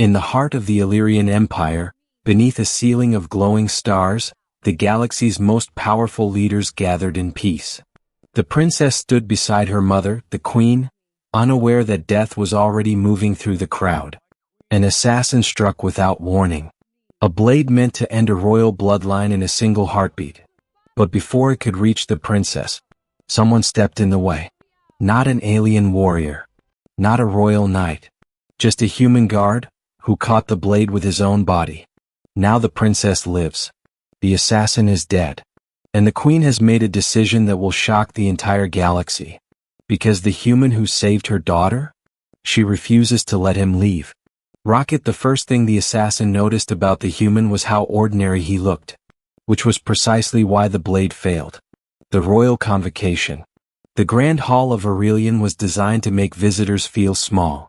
In the heart of the Elyrian Empire, beneath a ceiling of glowing stars, the galaxy's most powerful leaders gathered in peace. The princess stood beside her mother, the queen, unaware that death was already moving through the crowd. An assassin struck without warning. A blade meant to end a royal bloodline in a single heartbeat. But before it could reach the princess, someone stepped in the way. Not an alien warrior. Not a royal knight. Just a human guard, who caught the blade with his own body. Now the princess lives. The assassin is dead. And the queen has made a decision that will shock the entire galaxy. Because the human who saved her daughter? She refuses to let him leave. Rocket, the first thing the assassin noticed about the human was how ordinary he looked. Which was precisely why the blade failed. The royal convocation. The grand hall of Aurelian was designed to make visitors feel small.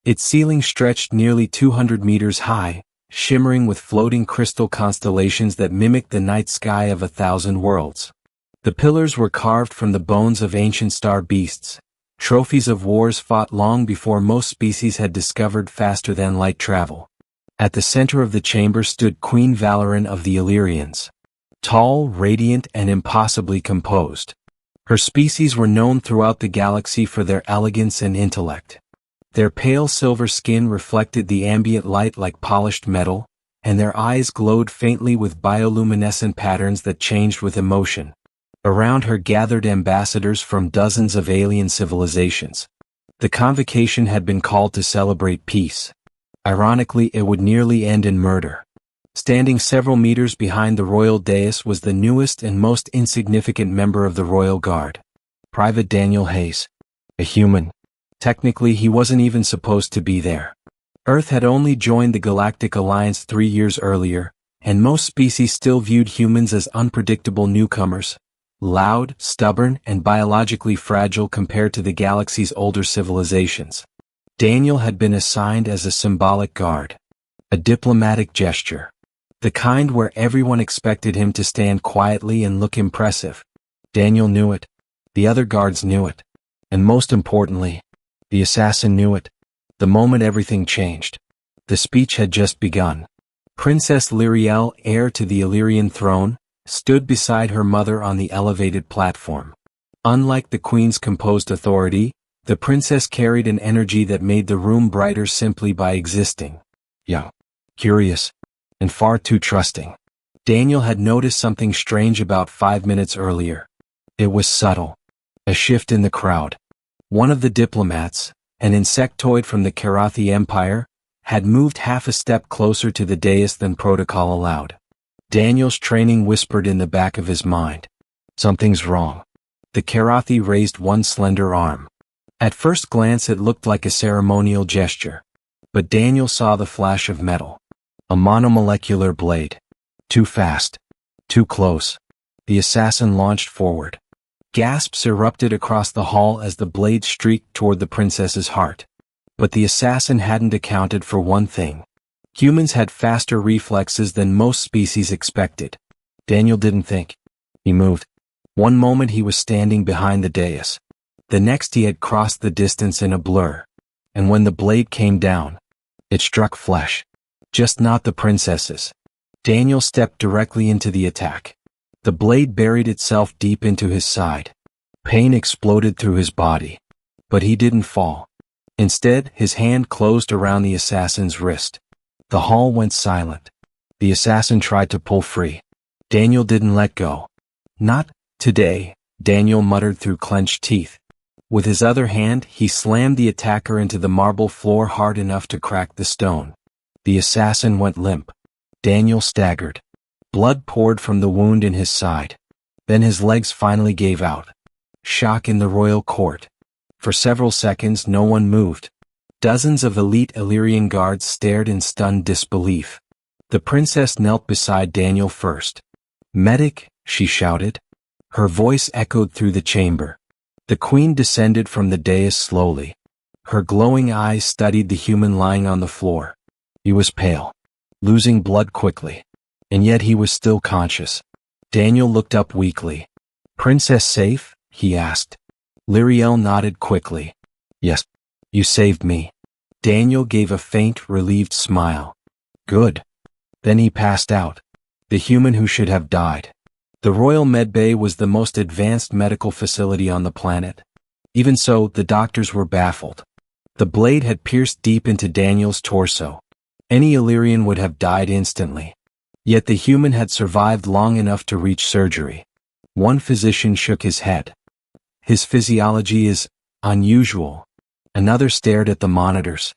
Its ceiling stretched nearly 200 meters high, shimmering with floating crystal constellations that mimicked the night sky of 1,000 worlds. The pillars were carved from the bones of ancient star beasts, trophies of wars fought long before most species had discovered faster-than-light travel. At the center of the chamber stood Queen Valoran of the Illyrians. Tall, radiant, and impossibly composed. Her species were known throughout the galaxy for their elegance and intellect. Their pale silver skin reflected the ambient light like polished metal, and their eyes glowed faintly with bioluminescent patterns that changed with emotion. Around her gathered ambassadors from dozens of alien civilizations. The convocation had been called to celebrate peace. Ironically, it would nearly end in murder. Standing several meters behind the royal dais was the newest and most insignificant member of the royal guard. Private Daniel Hayes. A human. Technically, he wasn't even supposed to be there. Earth had only joined the Galactic Alliance 3 years earlier, and most species still viewed humans as unpredictable newcomers. Loud, stubborn, and biologically fragile compared to the galaxy's older civilizations. Daniel had been assigned as a symbolic guard. A diplomatic gesture. The kind where everyone expected him to stand quietly and look impressive. Daniel knew it. The other guards knew it. And most importantly, the assassin knew it. The moment everything changed. The speech had just begun. Princess Lyriel, heir to the Illyrian throne, stood beside her mother on the elevated platform. Unlike the queen's composed authority, the princess carried an energy that made the room brighter simply by existing. Young, curious, and far too trusting. Daniel had noticed something strange about 5 minutes earlier. It was subtle. A shift in the crowd. One of the diplomats, an insectoid from the Karathi Empire, had moved half a step closer to the dais than protocol allowed. Daniel's training whispered in the back of his mind. Something's wrong. The Karathi raised one slender arm. At first glance it looked like a ceremonial gesture. But Daniel saw the flash of metal. A monomolecular blade. Too fast. Too close. The assassin launched forward. Gasps erupted across the hall as the blade streaked toward the princess's heart. But the assassin hadn't accounted for one thing. Humans had faster reflexes than most species expected. Daniel didn't think. He moved. One moment he was standing behind the dais. The next he had crossed the distance in a blur. And when the blade came down, it struck flesh. Just not the princess's. Daniel stepped directly into the attack. The blade buried itself deep into his side. Pain exploded through his body. But he didn't fall. Instead, his hand closed around the assassin's wrist. The hall went silent. The assassin tried to pull free. Daniel didn't let go. Not today, Daniel muttered through clenched teeth. With his other hand, he slammed the attacker into the marble floor hard enough to crack the stone. The assassin went limp. Daniel staggered. Blood poured from the wound in his side. Then his legs finally gave out. Shock in the royal court. For several seconds no one moved. Dozens of elite Illyrian guards stared in stunned disbelief. The princess knelt beside Daniel first. "Medic," she shouted. Her voice echoed through the chamber. The queen descended from the dais slowly. Her glowing eyes studied the human lying on the floor. He was pale, losing blood quickly. And yet he was still conscious. Daniel looked up weakly. "Princess safe?" he asked. Lyriel nodded quickly. "Yes. You saved me." Daniel gave a faint, relieved smile. Good. Then he passed out. The human who should have died. The Royal Medbay was the most advanced medical facility on the planet. Even so, the doctors were baffled. The blade had pierced deep into Daniel's torso. Any Elyrian would have died instantly. Yet the human had survived long enough to reach surgery. One physician shook his head. His physiology is unusual. Another stared at the monitors.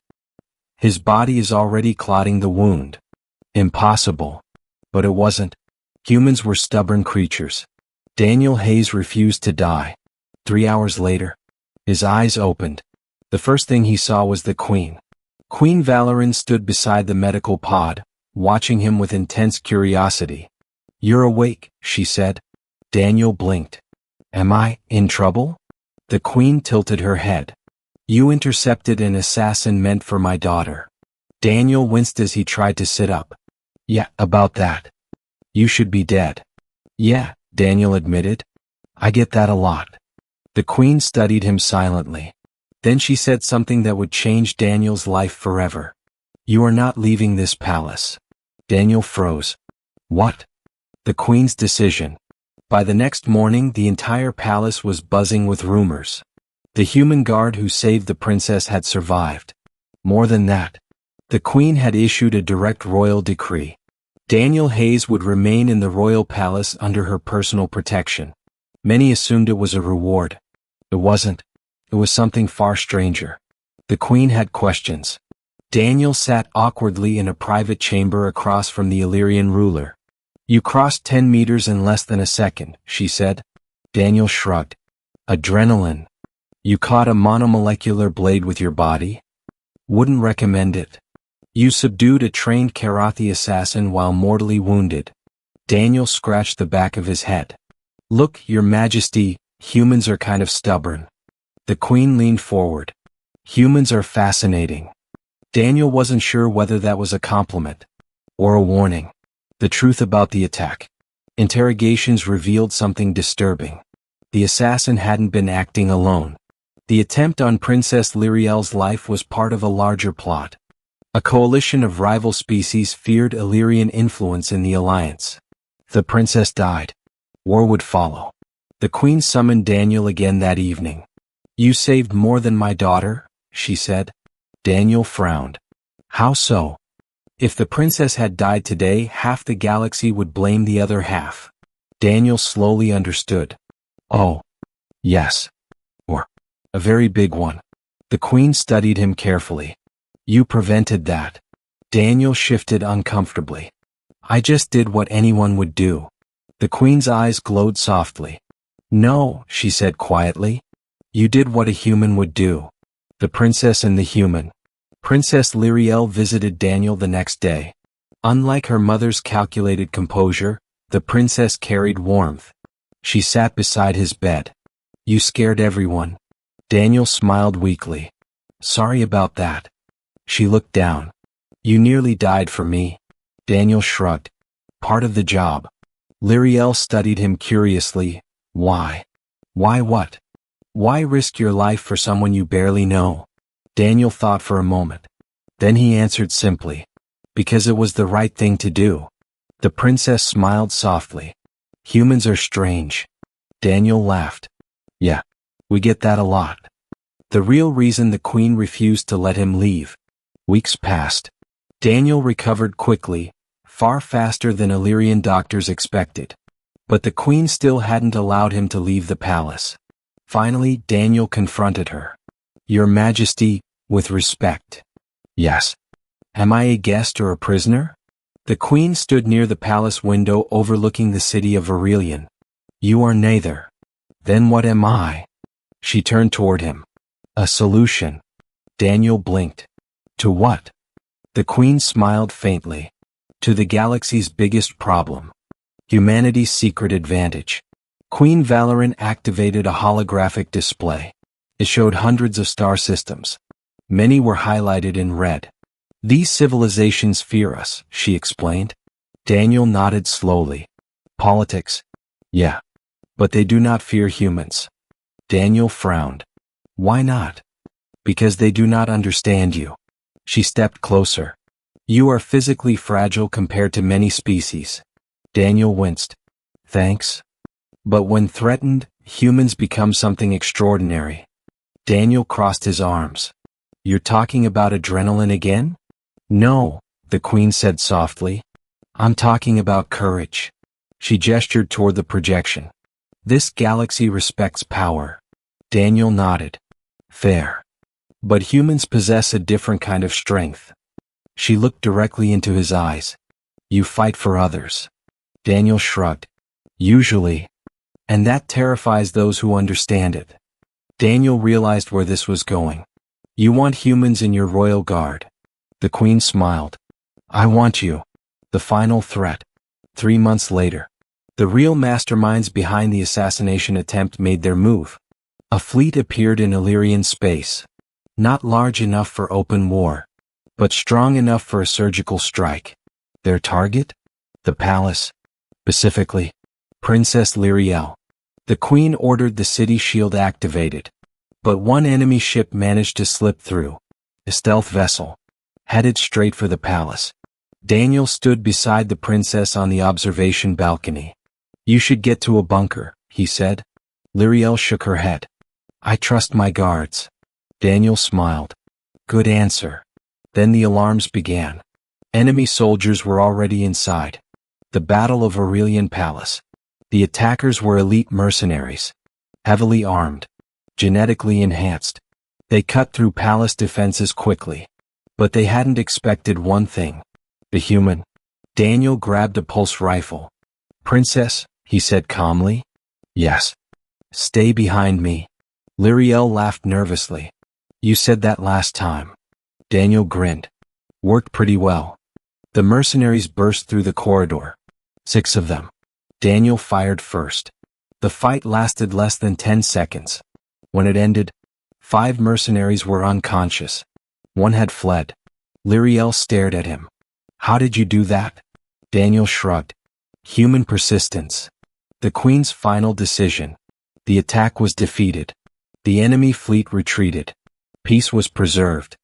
His body is already clotting the wound. Impossible. But it wasn't. Humans were stubborn creatures. Daniel Hayes refused to die. 3 hours later, his eyes opened. The first thing he saw was the Queen. Queen Valoran stood beside the medical pod, watching him with intense curiosity. You're awake, she said. Daniel blinked. Am I in trouble? The Queen tilted her head. You intercepted an assassin meant for my daughter. Daniel winced as he tried to sit up. Yeah, about that. You should be dead. Yeah, Daniel admitted. I get that a lot. The Queen studied him silently. Then she said something that would change Daniel's life forever. You are not leaving this palace. Daniel froze. What? The Queen's decision. By the next morning, the entire palace was buzzing with rumors. The human guard who saved the princess had survived. More than that, the Queen had issued a direct royal decree. Daniel Hayes would remain in the royal palace under her personal protection. Many assumed it was a reward. It wasn't. It was something far stranger. The Queen had questions. Daniel sat awkwardly in a private chamber across from the Elyrian ruler. You crossed 10 meters in less than a second, she said. Daniel shrugged. Adrenaline. You caught a monomolecular blade with your body? Wouldn't recommend it. You subdued a trained Karathi assassin while mortally wounded. Daniel scratched the back of his head. Look, Your Majesty, humans are kind of stubborn. The Queen leaned forward. Humans are fascinating. Daniel wasn't sure whether that was a compliment or a warning. The truth about the attack. Interrogations revealed something disturbing. The assassin hadn't been acting alone. The attempt on Princess Lyriel's life was part of a larger plot. A coalition of rival species feared Elyrian influence in the alliance. The princess died. War would follow. The Queen summoned Daniel again that evening. You saved more than my daughter, she said. Daniel frowned. How so? If the princess had died today, half the galaxy would blame the other half. Daniel slowly understood. Oh, yes. Or a very big one. The Queen studied him carefully. You prevented that. Daniel shifted uncomfortably. I just did what anyone would do. The Queen's eyes glowed softly. No, she said quietly. You did what a human would do. The princess and the human. Princess Lyriel visited Daniel the next day. Unlike her mother's calculated composure, the princess carried warmth. She sat beside his bed. You scared everyone. Daniel smiled weakly. Sorry about that. She looked down. You nearly died for me. Daniel shrugged. Part of the job. Lyriel studied him curiously. Why? Why what? Why risk your life for someone you barely know? Daniel thought for a moment. Then he answered simply. Because it was the right thing to do. The princess smiled softly. Humans are strange. Daniel laughed. Yeah, we get that a lot. The real reason the Queen refused to let him leave. Weeks passed. Daniel recovered quickly, far faster than Elyrian doctors expected. But the Queen still hadn't allowed him to leave the palace. Finally, Daniel confronted her. Your Majesty, with respect. Yes. Am I a guest or a prisoner? The Queen stood near the palace window overlooking the city of Aurelian. You are neither. Then what am I? She turned toward him. A solution. Daniel blinked. To what? The Queen smiled faintly. To the galaxy's biggest problem. Humanity's secret advantage. Queen Valoran activated a holographic display. It showed hundreds of star systems. Many were highlighted in red. These civilizations fear us, she explained. Daniel nodded slowly. Politics? Yeah. But they do not fear humans. Daniel frowned. Why not? Because they do not understand you. She stepped closer. You are physically fragile compared to many species. Daniel winced. Thanks. But when threatened, humans become something extraordinary. Daniel crossed his arms. You're talking about adrenaline again? No, the Queen said softly. I'm talking about courage. She gestured toward the projection. This galaxy respects power. Daniel nodded. Fair. But humans possess a different kind of strength. She looked directly into his eyes. You fight for others. Daniel shrugged. Usually. And that terrifies those who understand it. Daniel realized where this was going. You want humans in your royal guard. The Queen smiled. I want you. The final threat. 3 months later. The real masterminds behind the assassination attempt made their move. A fleet appeared in Elyrian space. Not large enough for open war, but strong enough for a surgical strike. Their target? The palace. Specifically, Princess Elyria. The Queen ordered the city shield activated. But one enemy ship managed to slip through. A stealth vessel. Headed straight for the palace. Daniel stood beside the princess on the observation balcony. You should get to a bunker, he said. Elyria shook her head. I trust my guards. Daniel smiled. Good answer. Then the alarms began. Enemy soldiers were already inside. The Battle of Elyrian Palace. The attackers were elite mercenaries. Heavily armed. Genetically enhanced. They cut through palace defenses quickly. But they hadn't expected one thing. The human. Daniel grabbed a pulse rifle. Princess, he said calmly. Yes. Stay behind me. Elyria laughed nervously. You said that last time. Daniel grinned. Worked pretty well. The mercenaries burst through the corridor. 6 of them. Daniel fired first. The fight lasted less than 10 seconds. When it ended, 5 mercenaries were unconscious. 1 had fled. Elyria stared at him. How did you do that? Daniel shrugged. Human persistence. The Queen's final decision. The attack was defeated. The enemy fleet retreated. Peace was preserved.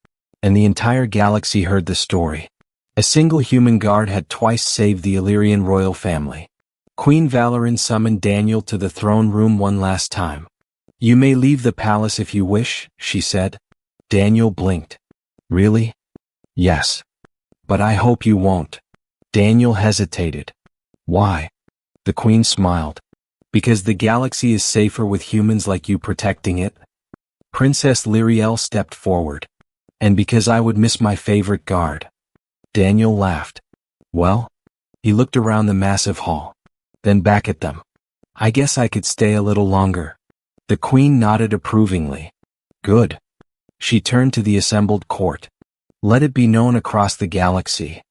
And the entire galaxy heard the story. A single human guard had twice saved the Elyrian royal family. Queen Valoran summoned Daniel to the throne room one last time. You may leave the palace if you wish, she said. Daniel blinked. Really? Yes. But I hope you won't. Daniel hesitated. Why? The Queen smiled. Because the galaxy is safer with humans like you protecting it. Princess Elyria stepped forward. And because I would miss my favorite guard. Daniel laughed. Well? He looked around the massive hall. Then back at them. I guess I could stay a little longer. The Queen nodded approvingly. Good. She turned to the assembled court. Let it be known across the galaxy.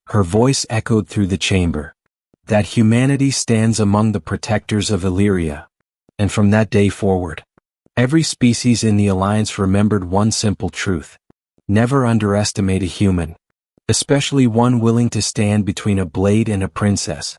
Her voice echoed through the chamber. That humanity stands among the protectors of Elyria. And from that day forward, every species in the Alliance remembered one simple truth. Never underestimate a human. Especially one willing to stand between a blade and a princess.